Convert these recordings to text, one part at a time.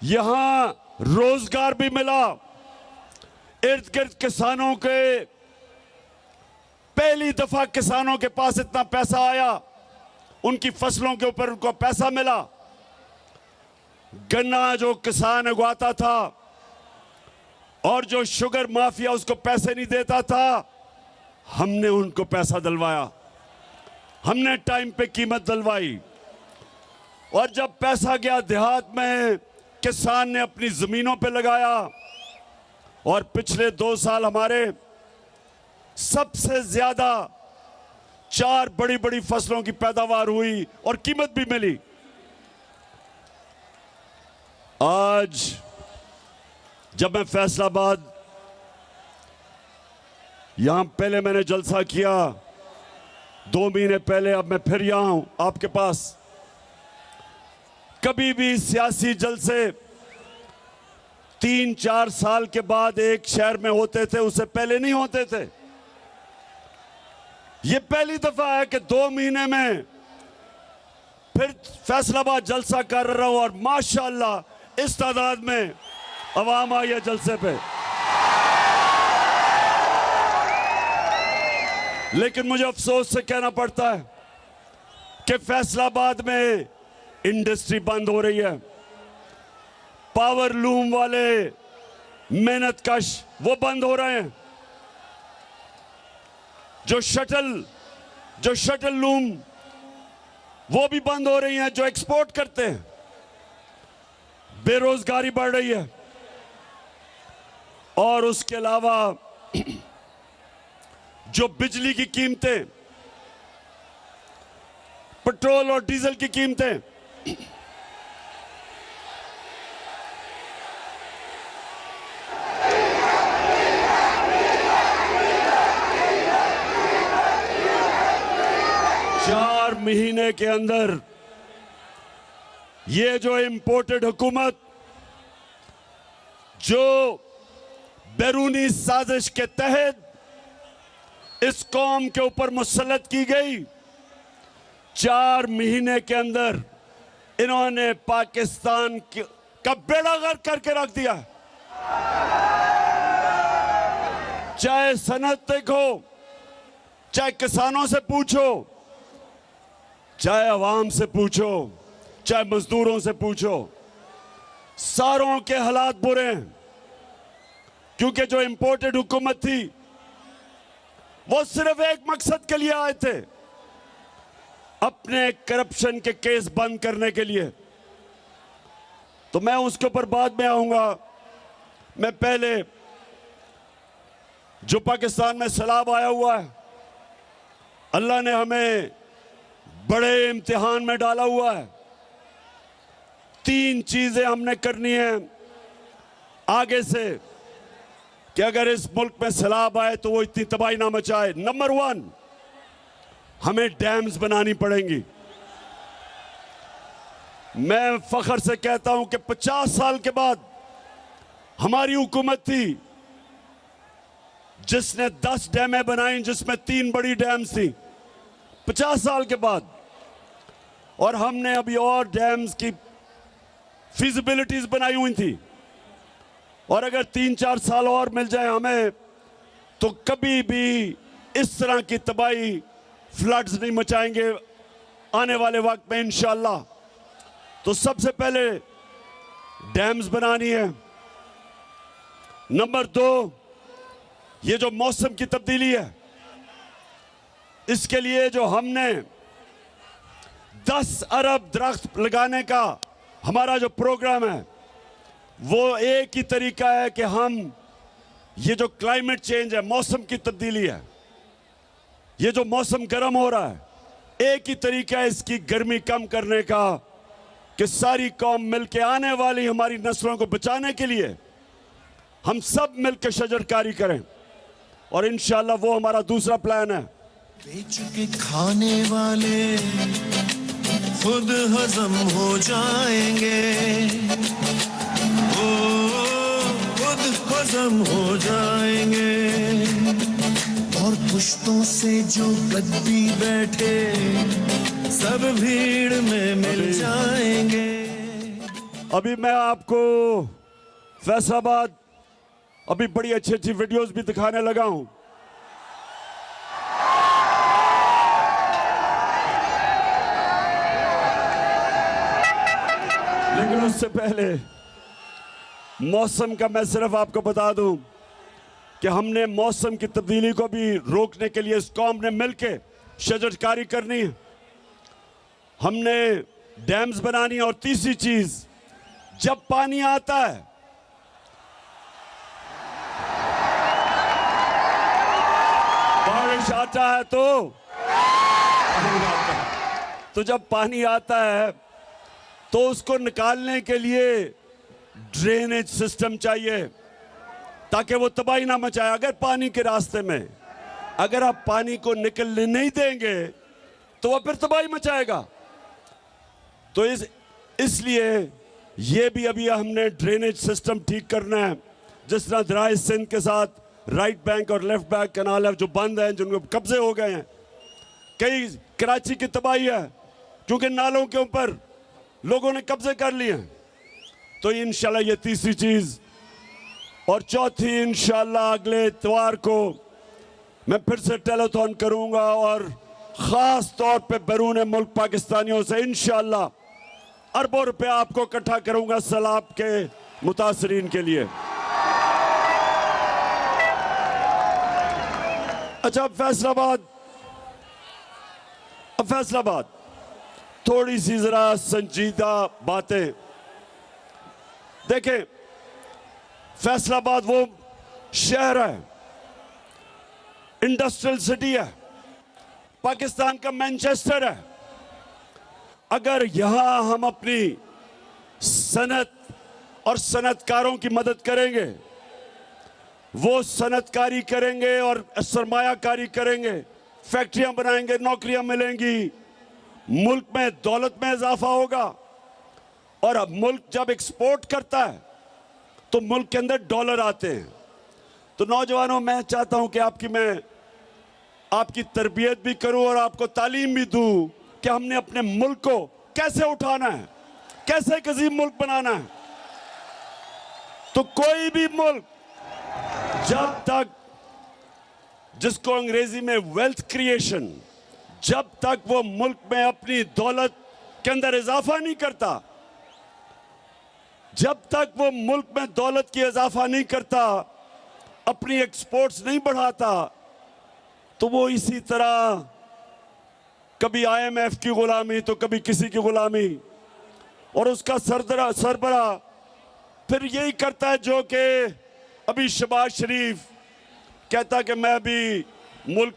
यहां रोजगार भी मिला। इर्द गिर्द किसानों के, पहली दफा किसानों के पास इतना पैसा आया, उनकी फसलों के ऊपर उनको पैसा मिला। गन्ना जो किसान उगाता था और जो शुगर माफिया उसको पैसे नहीं देता था, हमने उनको पैसा दिलवाया, हमने टाइम पे कीमत दिलवाई। और जब पैसा गया देहात में, किसान ने अपनी जमीनों पे लगाया। और पिछले 2 साल हमारे सबसे ज्यादा 4 बड़ी बड़ी फसलों की पैदावार हुई और कीमत भी मिली। आज जब मैं फैसलाबाद, यहां पहले मैंने जलसा किया 2 महीने पहले, अब मैं फिर यहां हूं आपके पास। कभी भी सियासी जलसे 3-4 साल के बाद एक शहर में होते थे, उससे पहले नहीं होते थे। ये पहली दफा है कि 2 महीने में फिर फैसलाबाद जलसा कर रहा हूं और माशाअल्लाह इस तादाद में अवाम आई है जलसे पे। लेकिन मुझे अफसोस से कहना पड़ता है कि फैसलाबाद में इंडस्ट्री बंद हो रही है। पावर लूम वाले मेहनत कश वो बंद हो रहे हैं। जो शटल लूम वो भी बंद हो रही हैं, जो एक्सपोर्ट करते हैं। बेरोजगारी बढ़ रही है। और उसके अलावा जो बिजली की कीमतें, पेट्रोल और डीजल की कीमतें, चार महीने के अंदर ये जो इंपोर्टेड हुकूमत, जो बैरूनी साजिश के तहत इस कौम के ऊपर मुसल्लत की गई, 4 महीने के अंदर इन्होंने पाकिस्तान का बेड़ा गर्क करके रख दिया। चाहे सनत देखो, चाहे किसानों से पूछो, चाहे अवाम से पूछो, चाहे मजदूरों से पूछो, सारों के हालात बुरे हैं। क्योंकि जो इंपोर्टेड हुकूमत थी वो सिर्फ एक मकसद के लिए आए थे, अपने करप्शन के केस बंद करने के लिए। तो मैं उसके ऊपर बाद में आऊंगा। मैं पहले जो पाकिस्तान में सैलाब आया हुआ है, अल्लाह ने हमें बड़े इम्तिहान में डाला हुआ है। 3 चीजें हमने करनी है आगे से कि अगर इस मुल्क में सैलाब आए तो वो इतनी तबाही ना मचाए। नंबर 1, हमें डैम्स बनानी पड़ेंगी। मैं फख्र से कहता हूं कि 50 साल के बाद हमारी हुकूमत थी जिसने 10 डैमें बनाई, जिसमें 3 बड़ी डैम्स थी 50 साल के बाद। और हमने अभी और डैम्स की फिजिबिलिटीज बनाई हुई थी। और अगर 3-4 साल और मिल जाए हमें, तो कभी भी इस तरह की तबाही, फ्लड्स नहीं मचाएंगे आने वाले वक्त में इंशाअल्लाह। तो सबसे पहले डैम्स बनानी है। नंबर 2, ये जो मौसम की तब्दीली है, इसके लिए जो हमने 10 अरब दरख्त लगाने का हमारा जो प्रोग्राम है, वो एक ही तरीका है कि हम ये जो क्लाइमेट चेंज है, मौसम की तब्दीली है, ये जो मौसम गर्म हो रहा है, एक ही तरीका है इसकी गर्मी कम करने का कि सारी कौम मिलकर आने वाली हमारी नस्लों को बचाने के लिए हम सब मिलकर शजरकारी करें। और इंशाअल्लाह वो हमारा दूसरा प्लान है। बेच के खाने वाले खुद हजम हो जाएंगे, ओ खुद हजम हो जाएंगे। और पुश्तों से जो गद्दी बैठे सब भीड़ में मिल जाएंगे। अभी मैं आपको फैसलाबाद अभी बड़ी अच्छी अच्छी वीडियोस भी दिखाने लगा हूं। लेकिन उससे पहले मौसम का मैं सिर्फ आपको बता दूं कि हमने मौसम की तब्दीली को भी रोकने के लिए इस कौम ने मिलकर शजरकारी करनी है, हमने डैम्स बनानी है। और तीसरी चीज, जब पानी आता है बारिश आता है तो जब पानी आता है तो उसको निकालने के लिए ड्रेनेज सिस्टम चाहिए ताकि वो तबाही ना मचाए। अगर पानी के रास्ते में अगर आप पानी को निकलने नहीं देंगे तो वो फिर तबाही मचाएगा। तो इसलिए ये भी अभी हमने ड्रेनेज सिस्टम ठीक करना है। जिस तरह दराए सिंध के साथ राइट बैंक और लेफ्ट बैंक कैनाल है जो बंद हैं, जिनके कब्जे हो गए हैं। कई कराची की तबाही है क्योंकि नालों के ऊपर लोगों ने कब्जे कर लिए हैं। तो इंशाल्लाह ये तीसरी चीज। और चौथी, इंशाल्लाह अगले इतवार को मैं फिर से टेलीथॉन करूंगा और खास तौर पे बैरून मुल्क पाकिस्तानियों से इंशाल्लाह अरबों रुपए आपको इकट्ठा करूंगा सैलाब के मुतासरीन के लिए। अच्छा, फैसलाबाद थोड़ी सी जरा संजीदा बातें देखें। फैसलाबाद वो शहर है, इंडस्ट्रियल सिटी है, पाकिस्तान का मैनचेस्टर है। अगर यहां हम अपनी सनत और सनतकारों की मदद करेंगे, वो सनतकारी करेंगे और सरमायाकारी करेंगे, फैक्ट्रियां बनाएंगे, नौकरियां मिलेंगी, मुल्क में दौलत में इजाफा होगा। और अब मुल्क जब एक्सपोर्ट करता है तो मुल्क के अंदर डॉलर आते हैं। तो नौजवानों, मैं चाहता हूं कि मैं आपकी तरबियत भी करूं और आपको तालीम भी दूं कि हमने अपने मुल्क को कैसे उठाना है, कैसे एक अजीम मुल्क बनाना है। तो कोई भी मुल्क जब तक, जिसको अंग्रेजी में वेल्थ क्रिएशन, जब तक वो मुल्क में अपनी दौलत के अंदर इजाफा नहीं करता, जब तक वो मुल्क में दौलत की इजाफा नहीं करता, अपनी एक्सपोर्ट्स नहीं बढ़ाता, तो वो इसी तरह कभी IMF की गुलामी तो कभी किसी की गुलामी, और उसका सरबरा फिर यही करता है जो कि अभी शहबाज शरीफ कहता कि मैं भी मुल्क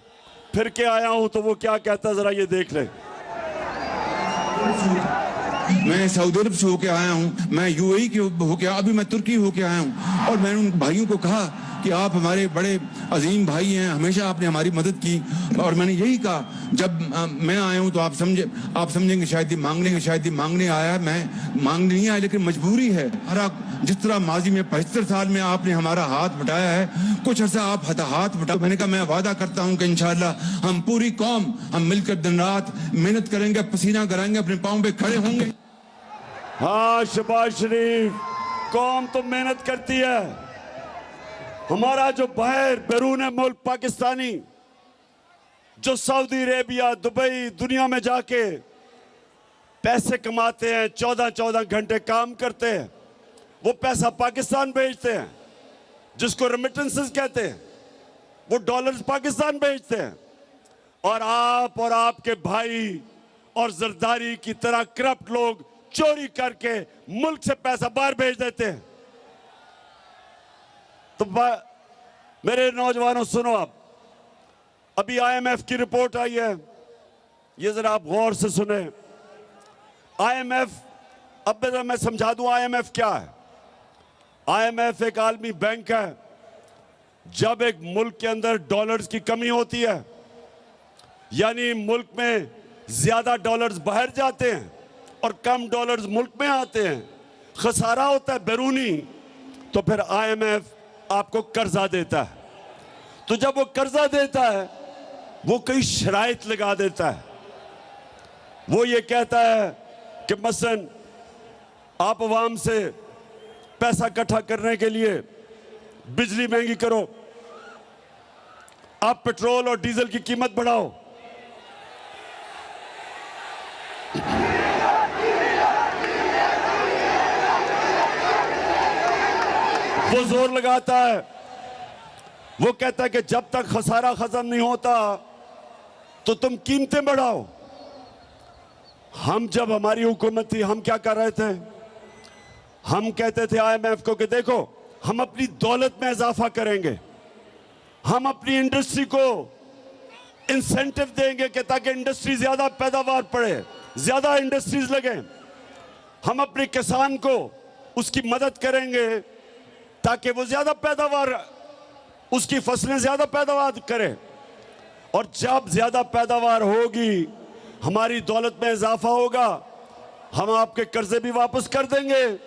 फिर के आया हूं। तो वो क्या कहता, जरा ये देख लें। मैं सऊदी अरब से होके आया हूँ, मैं UAE के होके, अभी मैं तुर्की होके आया हूँ। और मैंने उन भाइयों को कहा कि आप हमारे बड़े अजीम भाई हैं, हमेशा आपने हमारी मदद की। और मैंने यही कहा, जब मैं आया हूँ तो आप समझेंगे शायद ये मांगने आया, मैं मांगने नहीं आया, लेकिन मजबूरी है। जिस तरह माजी में 75 साल में आपने हमारा हाथ बटाया है, कुछ अर्सा आप हाथ बटा। मैंने कहा मैं वादा करता हूँ कि इंशाल्लाह हम पूरी कौम हम मिलकर दिन रात मेहनत करेंगे, पसीना कराएंगे, अपने पाँव पे खड़े होंगे। हाँ शहबाज शरीफ, कौम तो मेहनत करती है। हमारा जो बैरून मुल्क पाकिस्तानी जो सऊदी अरेबिया, दुबई, दुनिया में जाके पैसे कमाते हैं, 14-14 घंटे काम करते हैं, वो पैसा पाकिस्तान भेजते हैं, जिसको रेमिटेंसेस कहते हैं, वो डॉलर्स पाकिस्तान भेजते हैं। और आप और आपके भाई और जरदारी की तरह करप्ट लोग चोरी करके मुल्क से पैसा बाहर भेज देते हैं। तो मेरे नौजवानों सुनो, आप अभी IMF की रिपोर्ट आई है, ये जरा आप गौर से सुने। IMF, अब मैं समझा दूं IMF क्या है। IMF एक आलमी बैंक है। जब एक मुल्क के अंदर डॉलर्स की कमी होती है, यानी मुल्क में ज्यादा डॉलर्स बाहर जाते हैं और कम डॉलर्स मुल्क में आते हैं, खसारा होता है बैरूनी, तो फिर IMF आपको कर्जा देता है। तो जब वो कर्जा देता है, वो कई शराइत लगा देता है। वो ये कहता है कि मसलन आप अवाम से पैसा इकट्ठा करने के लिए बिजली महंगी करो, आप पेट्रोल और डीजल की कीमत बढ़ाओ, वो जोर लगाता है, वो कहता है कि जब तक खसारा खत्म नहीं होता तो तुम कीमतें बढ़ाओ। हम जब हमारी हुकूमत थी हम क्या कर रहे थे? हम कहते थे IMF को कि देखो हम अपनी दौलत में इजाफा करेंगे, हम अपनी इंडस्ट्री को इंसेंटिव देंगे कि ताकि इंडस्ट्री ज्यादा पैदावार पड़े, ज्यादा इंडस्ट्रीज लगे, हम अपने किसान को उसकी मदद करेंगे ताकि वो ज्यादा पैदावार, उसकी फसलें ज्यादा पैदावार करे, और जब ज्यादा पैदावार होगी हमारी दौलत में इजाफा होगा, हम आपके कर्जे भी वापस कर देंगे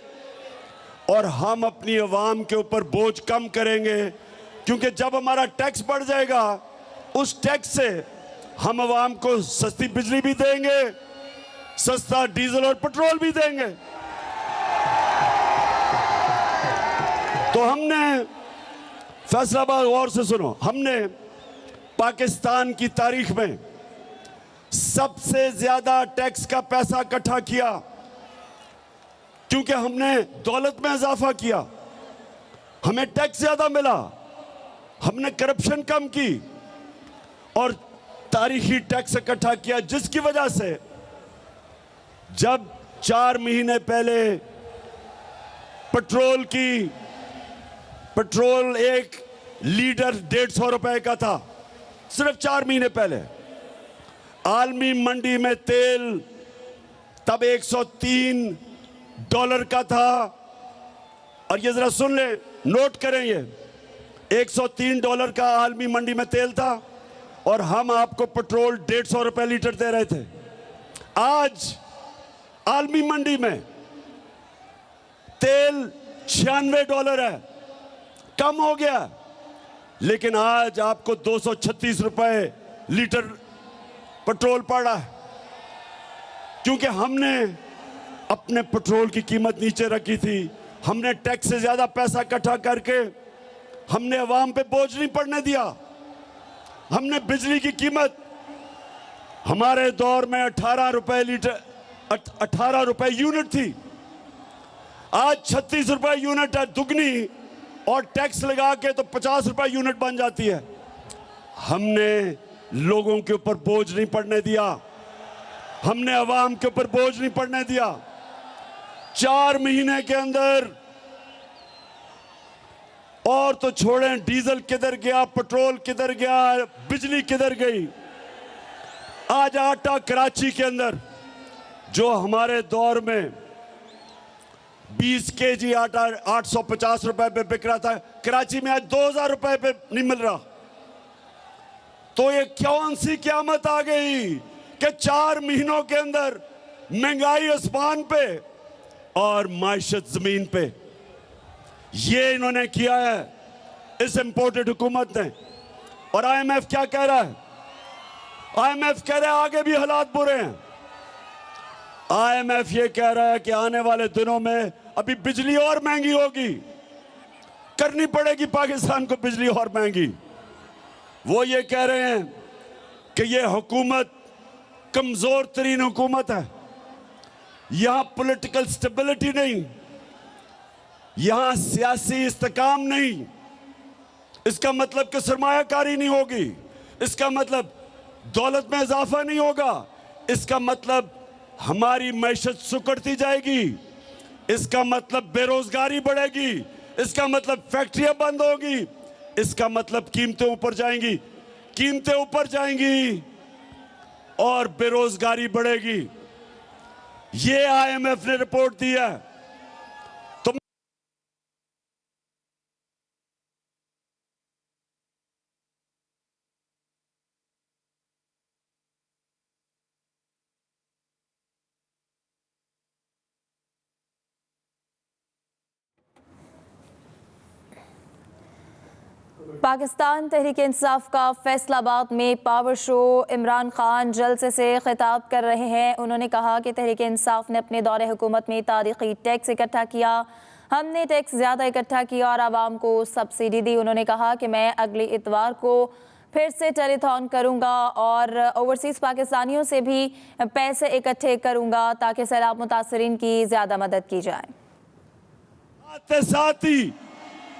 और हम अपनी अवाम के ऊपर बोझ कम करेंगे, क्योंकि जब हमारा टैक्स बढ़ जाएगा उस टैक्स से हम अवाम को सस्ती बिजली भी देंगे, सस्ता डीजल और पेट्रोल भी देंगे। तो हमने फैसलाबाद, गौर से सुनो, हमने पाकिस्तान की तारीख में सबसे ज्यादा टैक्स का पैसा इकट्ठा किया, क्योंकि हमने दौलत में इजाफा किया, हमें टैक्स ज्यादा मिला, हमने करप्शन कम की और तारीखी टैक्स इकट्ठा किया, जिसकी वजह से जब 4 महीने पहले पेट्रोल एक लीटर 150 रुपए का था, सिर्फ 4 महीने पहले आलमी मंडी में तेल तब $103 का था। और ये जरा सुन ले, नोट करें, ये $103 का आलमी मंडी में तेल था और हम आपको पेट्रोल 150 रुपए लीटर दे रहे थे। आज आलमी मंडी में तेल $96 है, कम हो गया, लेकिन आज आपको 236 रुपए लीटर पेट्रोल पड़ रहा है, क्योंकि हमने अपने पेट्रोल की कीमत नीचे रखी थी, हमने टैक्स से ज्यादा पैसा इकट्ठा करके हमने अवाम पे बोझ नहीं पड़ने दिया। हमने बिजली की कीमत हमारे दौर में 18 रुपए लीटर, 18 रुपए यूनिट थी, आज 36 रुपए यूनिट है, दुगनी, और टैक्स लगा के तो 50 रुपए यूनिट बन जाती है। हमने लोगों के ऊपर बोझ नहीं पड़ने दिया, हमने अवाम के ऊपर बोझ नहीं पड़ने दिया। 4 महीने के अंदर, और तो छोड़ें डीजल किधर गया, पेट्रोल किधर गया, बिजली किधर गई। आज आटा कराची के अंदर जो हमारे दौर में 20 केजी आटा 850 रुपए पे बिक रहा था, कराची में आज 2000 रुपए पे नहीं मिल रहा। तो ये कौन सी क़यामत आ गई कि 4 महीनों के अंदर महंगाई आसमान पे और माइशत जमीन पे। ये इन्होंने किया है इस इंपोर्टेड हुकूमत ने। और IMF क्या कह रहा है? IMF कह रहा है आगे भी हालात बुरे हैं। IMF ये कह रहा है कि आने वाले दिनों में अभी बिजली और महंगी होगी, करनी पड़ेगी पाकिस्तान को बिजली और महंगी। वो ये कह रहे हैं कि ये हुकूमत कमजोर तरीन हुकूमत है, यहां पॉलिटिकल स्टेबिलिटी नहीं, यहां सियासी इस्तेकाम नहीं। इसका मतलब कि सरमायाकारी नहीं होगी, इसका मतलब दौलत में इजाफा नहीं होगा, इसका मतलब हमारी मैशत सुकड़ती जाएगी, इसका मतलब बेरोजगारी बढ़ेगी, इसका मतलब फैक्ट्रियां बंद होगी, इसका मतलब कीमतें ऊपर जाएंगी, कीमतें ऊपर जाएंगी और बेरोजगारी बढ़ेगी। ये IMF ने रिपोर्ट दी है। पाकिस्तान तहरीक इंसाफ का फैसलाबाद में पावर शो। इमरान खान जलसे से खिताब कर रहे हैं। उन्होंने कहा कि तहरीक इंसाफ ने अपने दौरे हुकूमत में तारीखी टैक्स इकट्ठा किया। हमने टैक्स ज़्यादा इकट्ठा किया और आवाम को सब्सिडी दी। उन्होंने कहा कि मैं अगले इतवार को फिर से टेलीथॉन करूंगा और ओवरसीज़ पाकिस्तानियों से भी पैसे इकट्ठे करूंगा ताकि सैलाब मुतासरीन की ज़्यादा मदद की जाए। साथ ही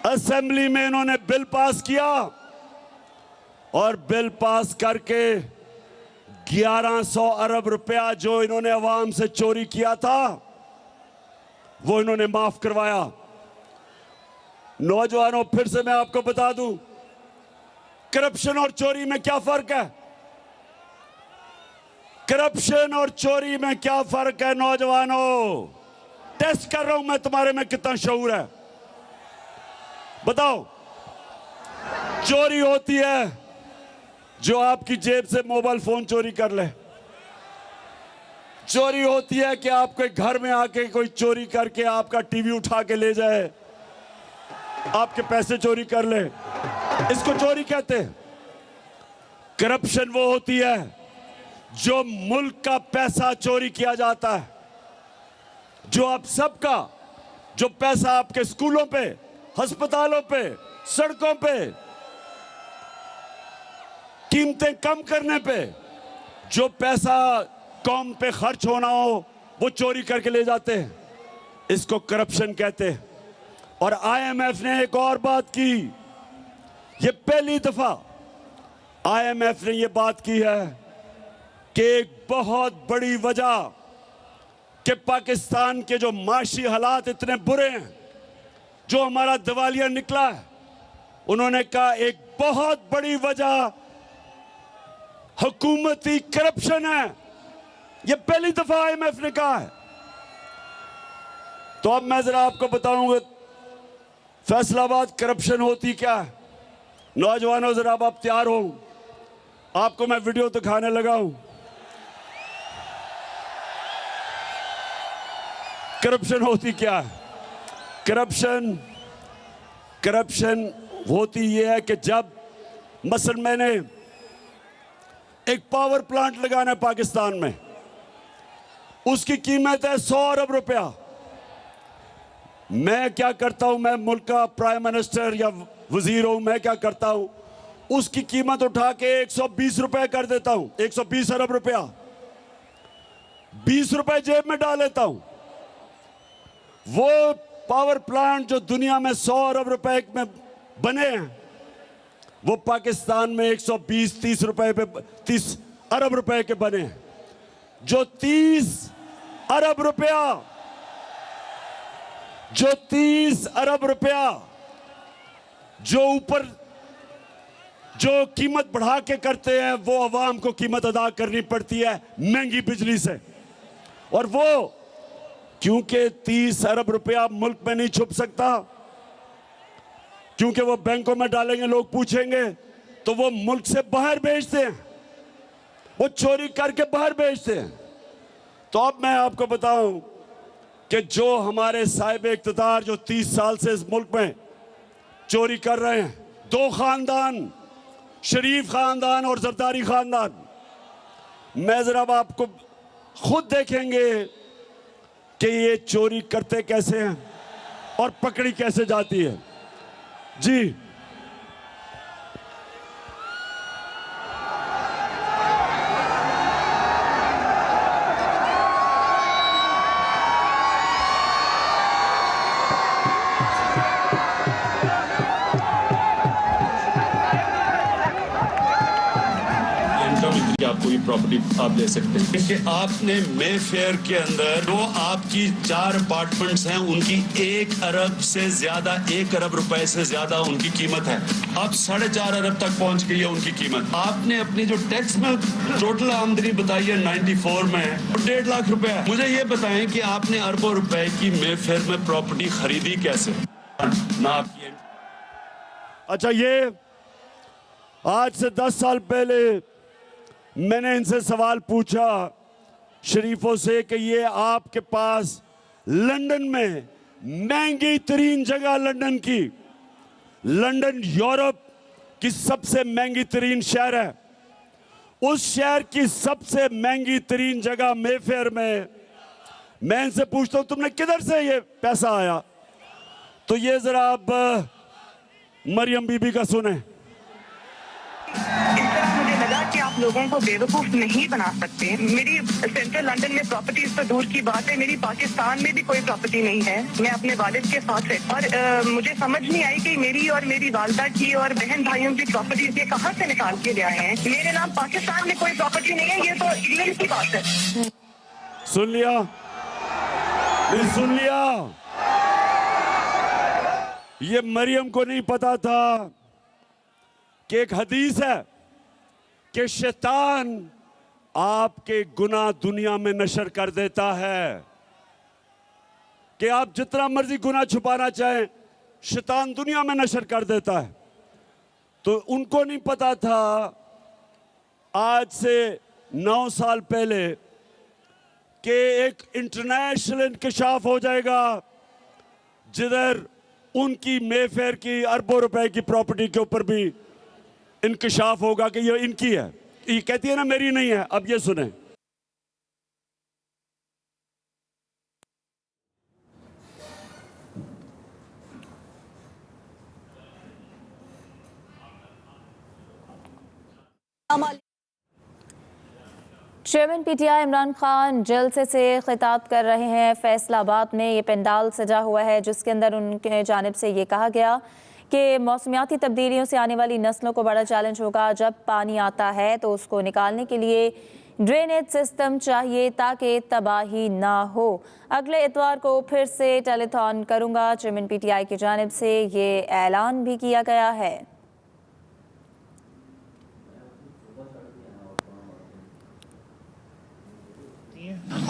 असेंबली में इन्होंने बिल पास किया और बिल पास करके 1100 अरब रुपया जो इन्होंने अवाम से चोरी किया था वो इन्होंने माफ करवाया। नौजवानों, फिर से मैं आपको बता दूं, करप्शन और चोरी में क्या फर्क है? करप्शन और चोरी में क्या फर्क है? नौजवानों, टेस्ट कर रहा हूं मैं तुम्हारे में कितना शऊर है। बताओ, चोरी होती है जो आपकी जेब से मोबाइल फोन चोरी कर ले। चोरी होती है कि आपके घर में आके कोई चोरी करके आपका टीवी उठा के ले जाए, आपके पैसे चोरी कर ले। इसको चोरी कहते हैं। करप्शन वो होती है जो मुल्क का पैसा चोरी किया जाता है, जो आप सबका, जो पैसा आपके स्कूलों पे, अस्पतालों पे, सड़कों पे, कीमतें कम करने पे, जो पैसा कौम पे खर्च होना हो वो चोरी करके ले जाते हैं। इसको करप्शन कहते हैं। और आईएमएफ ने एक और बात की। ये पहली दफा आईएमएफ ने ये बात की है कि एक बहुत बड़ी वजह कि पाकिस्तान के जो माशी हालात इतने बुरे हैं, जो हमारा दिवालिया निकला है, उन्होंने कहा एक बहुत बड़ी वजह हुकूमती करप्शन है। ये पहली दफा आईएमएफ ने कहा है। तो अब मैं जरा आपको बताऊंगा फैसलाबाद करप्शन होती क्या है। नौजवानों, जरा अब आप तैयार हो, आपको मैं वीडियो दिखाने लगा हूं। करप्शन होती क्या है? करप्शन होती यह है कि जब मसलन मैंने एक पावर प्लांट लगाना है पाकिस्तान में, उसकी कीमत है 100 अरब रुपया। मैं क्या करता हूं, मैं मुल्क का प्राइम मिनिस्टर या वजीर हूं, मैं क्या करता हूं, उसकी कीमत उठा के 120 रुपए कर देता हूं। 120 अरब रुपया, 20 रुपए जेब में डाल लेता हूं। वो पावर प्लांट जो दुनिया में 100 अरब रुपए में बने हैं, वो पाकिस्तान में 120-30 रुपए पे 30 अरब रुपए के बने हैं। जो 30 अरब रुपया जो ऊपर जो कीमत बढ़ा के करते हैं, वो अवाम को कीमत अदा करनी पड़ती है महंगी बिजली से। और वो क्योंकि 30 अरब रुपया मुल्क में नहीं छुप सकता, क्योंकि वो बैंकों में डालेंगे, लोग पूछेंगे, तो वो मुल्क से बाहर भेजते हैं, वो चोरी करके बाहर भेजते हैं। तो अब मैं आपको बताऊं कि जो हमारे साहिब इख्तियार जो 30 साल से इस मुल्क में चोरी कर रहे हैं, 2 खानदान, शरीफ खानदान और जरदारी खानदान, मैं जरा आपको खुद देखेंगे कि ये चोरी करते कैसे हैं और पकड़ी कैसे जाती है। जी, आपको ये प्रॉपर्टी आप ले सकते हैं कि आपने मे फेयर के अंदर जो आपकी 4 अपार्टमेंट्स हैं, उनकी 1 अरब से ज्यादा, 1 अरब रुपए से ज्यादा उनकी कीमत है। अब 4.5 अरब तक पहुंच गई है उनकी कीमत। आपने अपनी जो टैक्स में टोटल आमदनी बताई है 94 में 1.5 लाख रुपए है। मुझे ये बताएं कि आपने अरबों रुपए की मे फेयर में प्रॉपर्टी खरीदी कैसे? ना आपकी। अच्छा, ये आज से 10 साल पहले मैंने इनसे सवाल पूछा शरीफों से कि ये आपके पास लंदन में महंगी तरीन जगह, लंदन यूरोप की सबसे महंगी तरीन शहर है, उस शहर की सबसे महंगी तरीन जगह मेफेयर में मैं इनसे पूछता हूं तुमने किधर से ये पैसा आया? तो ये जरा आप मरियम बीबी का सुने। इस तरह मुझे लगा कि आप लोगों को बेवकूफ नहीं बना सकते। मेरी सेंट्रल लंदन में प्रॉपर्टीज तो दूर की बात है, मेरी पाकिस्तान में भी कोई प्रॉपर्टी नहीं है। मैं अपने वालिद के साथ है और मुझे समझ नहीं आई कि मेरी और मेरी वालदा की और बहन भाइयों की प्रॉपर्टीज ये कहाँ से निकाल के ले आए हैं। मेरे नाम पाकिस्तान में कोई प्रॉपर्टी नहीं है, ये तो इंग्लैंड की बात है। सुन लिया? नहीं सुन लिया? ये मरियम को नहीं पता था कि एक हदीस है कि शैतान आपके गुनाह दुनिया में नशर कर देता है, कि आप जितना मर्जी गुनाह छुपाना चाहें शैतान दुनिया में नशर कर देता है। तो उनको नहीं पता था आज से 9 साल पहले कि एक इंटरनेशनल इंकशाफ हो जाएगा जिधर उनकी मेफेयर की अरबों रुपए की प्रॉपर्टी के ऊपर भी इंकशाफ होगा कि ये इनकी है। ये कहती है ना मेरी नहीं है। अब ये सुने। चेयरमैन पीटीआई इमरान खान जलसे से खिताब कर रहे हैं। फैसलाबाद में ये पंडाल सजा हुआ है जिसके अंदर उनके जानिब से ये कहा गया कि मौसमियाती तब्दीलियों से आने वाली नस्लों को बड़ा चैलेंज होगा। जब पानी आता है तो उसको निकालने के लिए ड्रेनेज सिस्टम चाहिए ताकि तबाही ना हो। अगले इतवार को फिर से टेलीथॉन करूंगा। चेयरमैन पीटीआई की जानिब से ये ऐलान भी किया गया है।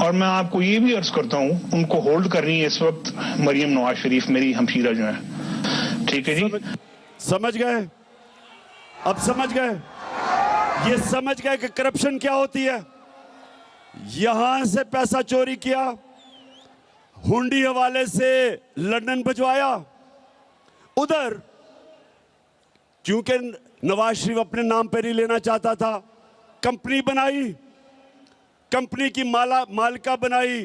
और मैं आपको ये भी अर्ज करता हूँ उनको होल्ड करनी है इस वक्त मरियम नवाज शरीफ मेरी हमशीरा जो है। ठीक है जी, समझ गए? अब समझ गए? ये समझ गए कि करप्शन क्या होती है। यहां से पैसा चोरी किया, हुंडी हवाले से लंदन भिजवाया, उधर क्योंकि नवाज शरीफ अपने नाम पर ही लेना चाहता था, कंपनी बनाई, कंपनी की मालिका बनाई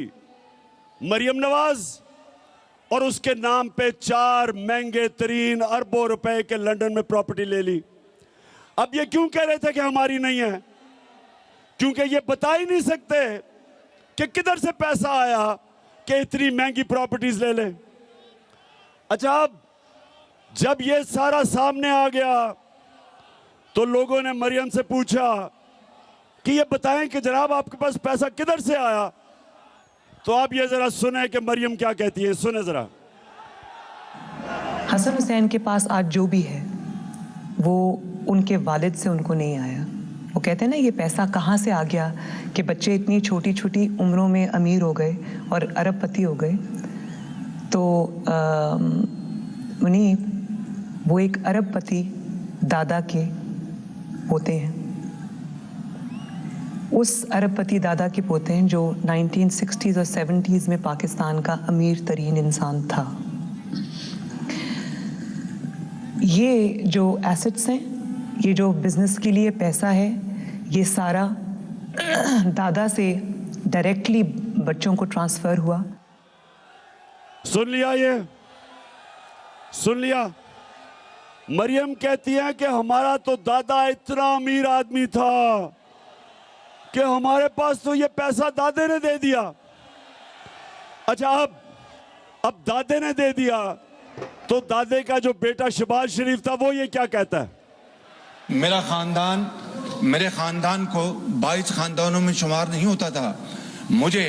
मरियम नवाज और उसके नाम पे 4 महंगे तरीन अरबों रुपए के लंदन में प्रॉपर्टी ले ली। अब ये क्यों कह रहे थे कि हमारी नहीं है? क्योंकि ये बता ही नहीं सकते कि किधर से पैसा आया कि इतनी महंगी प्रॉपर्टीज ले ले। अच्छा, अब जब ये सारा सामने आ गया तो लोगों ने मरियम से पूछा कि ये बताएं कि जनाब आपके पास पैसा किधर से आया। तो आप ये जरा सुने कि मरियम क्या कहती है। सुने जरा। हसन हुसैन के पास आज जो भी है वो उनके वालिद से उनको नहीं आया। वो कहते हैं ना ये पैसा कहाँ से आ गया कि बच्चे इतनी छोटी छोटी उम्रों में अमीर हो गए और अरबपति हो गए। तो मुनीब वो एक अरबपति दादा के पोते हैं, उस अरबपति दादा के पोते हैं जो 1960s और 70s में पाकिस्तान का अमीर तरीन इंसान था। ये जो एसेट्स हैं, ये जो बिजनेस के लिए पैसा है, ये सारा दादा से डायरेक्टली बच्चों को ट्रांसफर हुआ। सुन लिया? ये सुन लिया? मरियम कहती है कि हमारा तो दादा इतना अमीर आदमी था कि हमारे पास तो ये पैसा दादे ने दे दिया। अच्छा, अब दादे ने दे दिया तो दादे का जो बेटा शहबाज शरीफ था वो ये क्या कहता है? मेरे खानदान को 22 खानदानों में शुमार नहीं होता था। मुझे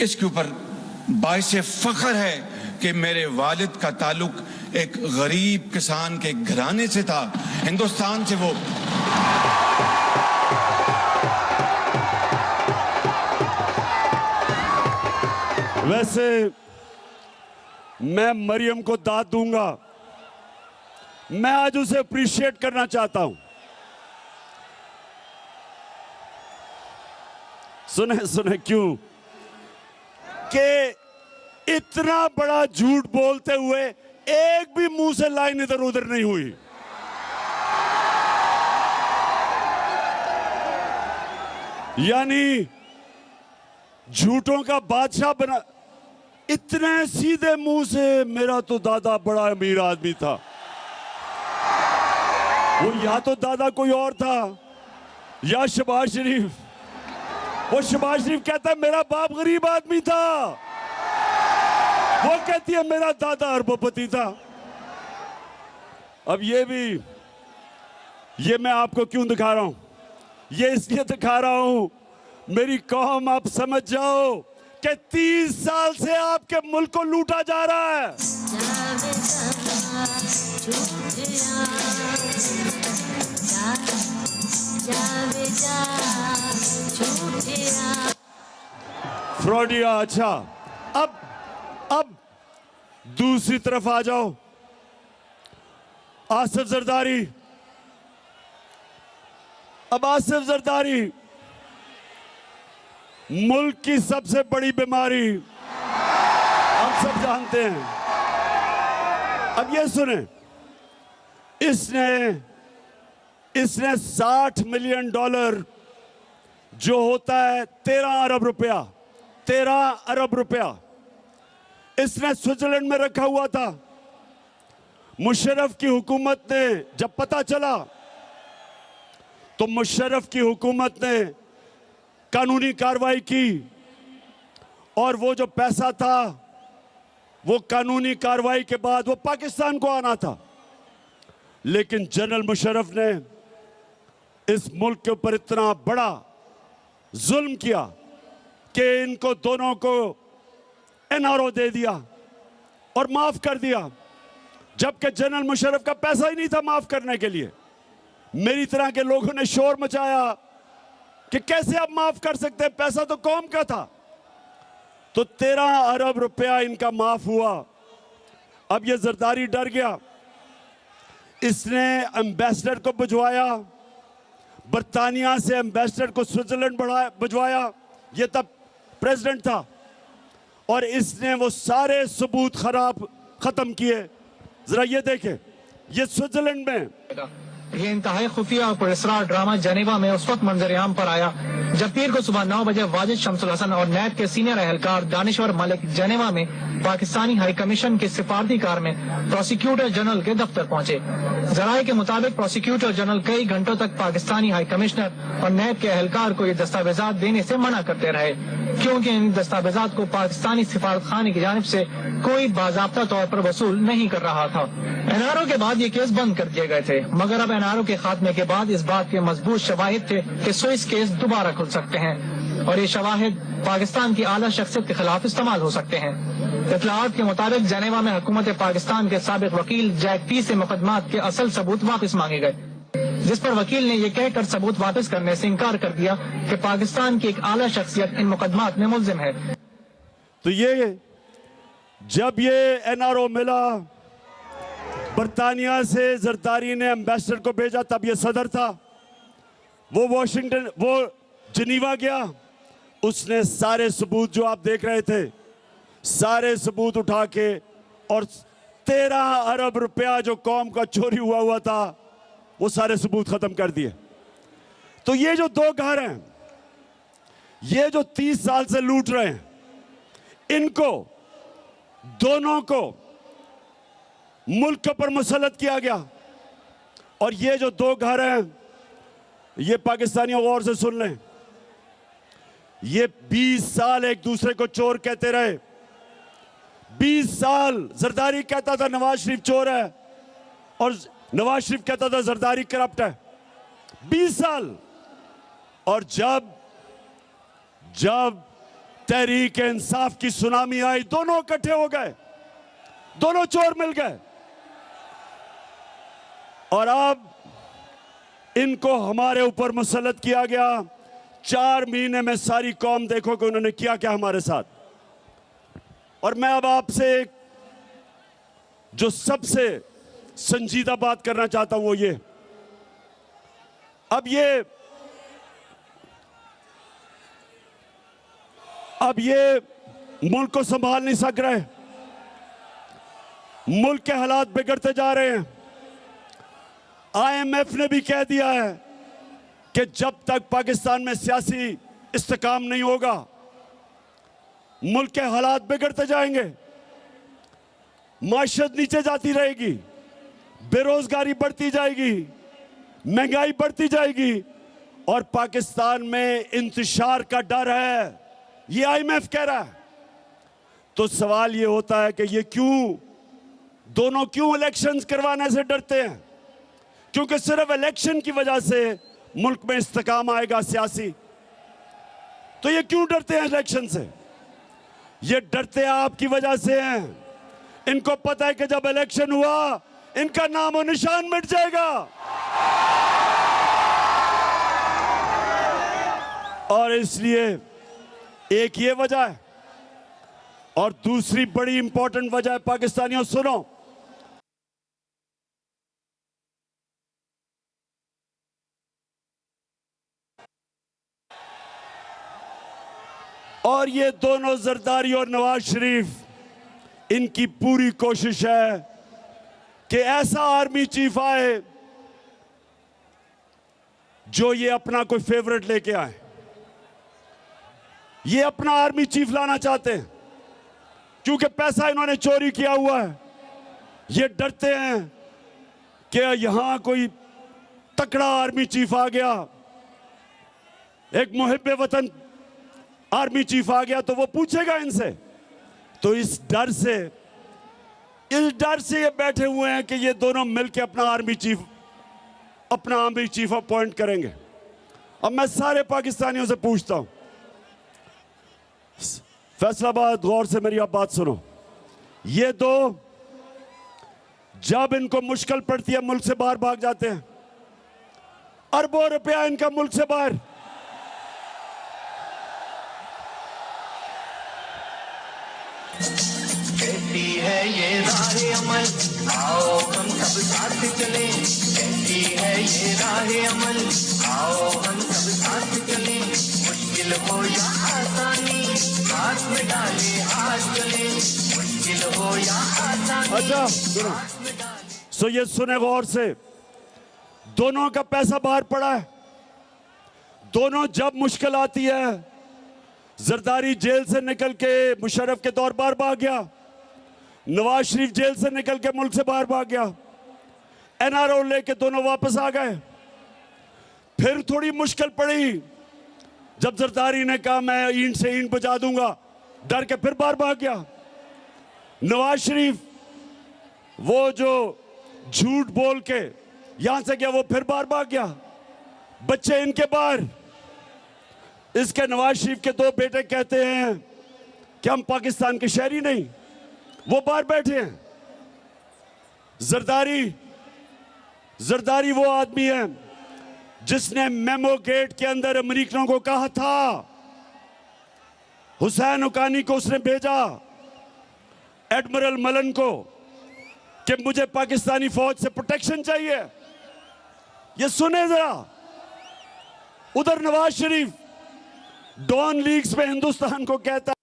इसके ऊपर बाइसे फख्र है कि मेरे वालिद का ताल्लुक एक गरीब किसान के घराने से था। हिंदुस्तान से वो वैसे मैं मरियम को दाद दूंगा, मैं आज उसे अप्रिशिएट करना चाहता हूं। सुने सुने क्यों? कि इतना बड़ा झूठ बोलते हुए एक भी मुंह से लाइन इधर उधर नहीं हुई। यानी झूठों का बादशाह बना। इतने सीधे मुंह से, मेरा तो दादा बड़ा अमीर आदमी था। वो या तो दादा कोई और था या शहबाज शरीफ। वो शहबाज शरीफ कहता है मेरा बाप गरीब आदमी था, वो कहती है मेरा दादा अरबपति था। अब ये मैं आपको क्यों दिखा रहा हूं? ये इसलिए दिखा रहा हूं मेरी कौम, आप समझ जाओ कि 30 साल से आपके मुल्क को लूटा जा रहा है। फ्रॉडिया। अच्छा, अब दूसरी तरफ आ जाओ। आसिफ जरदारी। अब आसिफ जरदारी मुल्क की सबसे बड़ी बीमारी, हम सब जानते हैं। अब ये सुने, इसने $60 मिलियन जो होता है 13 अरब रुपया इसने स्विट्जरलैंड में रखा हुआ था। मुशर्रफ की हुकूमत ने जब पता चला तो मुशर्रफ की हुकूमत ने कानूनी कार्रवाई की और वो जो पैसा था वो कानूनी कार्रवाई के बाद वो पाकिस्तान को आना था। लेकिन जनरल मुशर्रफ ने इस मुल्क के ऊपर इतना बड़ा जुल्म किया कि इनको दोनों को एनआरओ दे दिया और माफ कर दिया, जबकि जनरल मुशर्रफ का पैसा ही नहीं था माफ करने के लिए। मेरी तरह के लोगों ने शोर मचाया कि कैसे आप माफ कर सकते हैं, पैसा तो कौम का था। तो 13 अरब रुपया इनका माफ हुआ। अब ये जरदारी डर गया, इसने एम्बेसडर को भिजवाया, बर्तानिया से एम्बेसडर को स्विट्जरलैंड भिजवाया, ये तब प्रेसिडेंट था, और इसने वो सारे सबूत खत्म किए। जरा ये देखें, ये स्विट्जरलैंड में ये इंतहाई खुफिया और पुरस्कार ड्रामा जनेवा में उस वक्त मंजर-ए-आम पर आया जब पीर को सुबह 9 बजे वाजिद शमसुल हसन और नैब के सीनियर एहलकार दानिश्वर मलिक जनेवा में पाकिस्तानी हाई कमीशन की सिफारती कार में प्रोसिक्यूटर जनरल के दफ्तर पहुंचे। जराये के मुताबिक प्रोसिक्यूटर जनरल कई घंटों तक पाकिस्तानी हाई कमिश्नर और नैब के एहलकार को ये दस्तावेजात देने से मना करते रहे, क्योंकि इन दस्तावेजात को पाकिस्तानी सिफारत खाने की जानिब से कोई बाज़ाब्ता तौर पर वसूल नहीं कर रहा था। एनआरओ के बाद ये केस बंद कर दिए गए थे, मगर अब एनआरओ के खात्मे के बाद इस बात के मजबूत शवाहिद थे कि स्विस केस दोबारा खुल सकते हैं और ये शवाहिद पाकिस्तान की आला शख्सियत के खिलाफ इस्तेमाल हो सकते हैं। इत्तलाआत के मुताबिक जनेवा में हुकूमत पाकिस्तान के साबिक वकील जैक पी से मुकदमात के असल सबूत वापस मांगे गए, जिस पर वकील ने यह कहकर सबूत वापस करने से इनकार कर दिया कि पाकिस्तान की एक आला शख्सियत इन मुकदमात में मुल्जिम है। तो ये जब ये एनआरओ मिला, बर्तानिया से जरदारी ने एम्बेसडर को भेजा, तब ये सदर था, वो जिनीवा गया, उसने सारे सबूत जो आप देख रहे थे, सारे सबूत उठा के और 13 अरब रुपया जो कौम का चोरी हुआ था वो सारे सबूत खत्म कर दिए। तो ये जो दो घर हैं, ये जो 30 साल से लूट रहे हैं, इनको दोनों को मुल्क के ऊपर मुसल्लत किया गया। और ये जो दो घर हैं, ये पाकिस्तानियों गौर से सुन लें, ये 20 साल एक दूसरे को चोर कहते रहे। 20 साल जरदारी कहता था नवाज शरीफ चोर है और नवाज शरीफ कहता था जरदारी करप्ट है। 20 साल। और जब तहरीक इंसाफ की सुनामी आई, दोनों इकट्ठे हो गए, दोनों चोर मिल गए, और अब इनको हमारे ऊपर मुसल्लत किया गया। 4 महीने में सारी कौम देखो कि उन्होंने किया क्या हमारे साथ। और मैं अब आपसे जो सबसे संजीदा बात करना चाहता हूं वो ये, अब ये मुल्क को संभाल नहीं सक रहे, मुल्क के हालात बिगड़ते जा रहे हैं। IMF ने भी कह दिया है कि जब तक पाकिस्तान में सियासी इस्तेकाम नहीं होगा, मुल्क के हालात बिगड़ते जाएंगे, माशरत नीचे जाती रहेगी, बेरोजगारी बढ़ती जाएगी, महंगाई बढ़ती जाएगी और पाकिस्तान में इंतशार का डर है, ये IMF कह रहा है। तो सवाल ये होता है कि ये दोनों क्यों इलेक्शंस करवाने से डरते हैं? क्योंकि सिर्फ इलेक्शन की वजह से मुल्क में इस्तेकाम आएगा सियासी। तो ये क्यों डरते हैं इलेक्शन से? ये डरते हैं आपकी वजह से हैं। इनको पता है कि जब इलेक्शन हुआ इनका नाम और निशान मिट जाएगा। और इसलिए एक ये वजह है और दूसरी बड़ी इंपॉर्टेंट वजह है, पाकिस्तानियों सुनो, और ये दोनों जरदारी और नवाज शरीफ, इनकी पूरी कोशिश है कि ऐसा आर्मी चीफ आए जो ये अपना कोई फेवरेट लेके आए। ये अपना आर्मी चीफ लाना चाहते हैं क्योंकि पैसा इन्होंने चोरी किया हुआ है। ये डरते हैं कि यहां कोई तकड़ा आर्मी चीफ आ गया, एक मुहिब्बे वतन आर्मी चीफ आ गया तो वो पूछेगा इनसे। तो इस डर से ये बैठे हुए हैं कि ये दोनों मिलकर अपना आर्मी चीफ अपॉइंट करेंगे। अब मैं सारे पाकिस्तानियों से पूछता हूं, फैसलाबाद, गौर से मेरी आप बात सुनो। ये दो जब इनको मुश्किल पड़ती है मुल्क से बाहर भाग जाते हैं। अरबों रुपया इनका मुल्क से बाहर। कहती है ये राहे अमल, आओ हम सब साथ चले। कहती है ये राहे अमल, आओ हम सब साथ चले। मुश्किल हो या आसानी, हाथ में डाले हाथ चले। मुश्किल हो या आसानी, अच्छा सुनो, सो ये सुने गौर से, दोनों का पैसा बाहर पड़ा है। दोनों जब मुश्किल आती है, जरदारी जेल से निकल के मुशर्रफ के दौर बाहर भाग गया, नवाज शरीफ जेल से निकल के मुल्क से बाहर भाग गया, NRO लेके दोनों वापस आ गए। फिर थोड़ी मुश्किल पड़ी जब जरदारी ने कहा मैं ईंट से ईंट बजा दूंगा, डर के फिर बाहर भाग गया। नवाज शरीफ वो जो झूठ बोल के यहां से गया, वो फिर बाहर भाग गया। बच्चे इनके बाहर। इसके नवाज शरीफ के दो बेटे कहते हैं कि हम पाकिस्तान के शहरी नहीं, वो बाहर बैठे हैं। जरदारी वो आदमी है जिसने मेमो गेट के अंदर अमेरिकनों को कहा था, हुसैन हुकानी को उसने भेजा, एडमिरल मलन को, कि मुझे पाकिस्तानी फौज से प्रोटेक्शन चाहिए। ये सुने जरा। उधर नवाज शरीफ डॉन लीग्स में हिंदुस्तान को कहता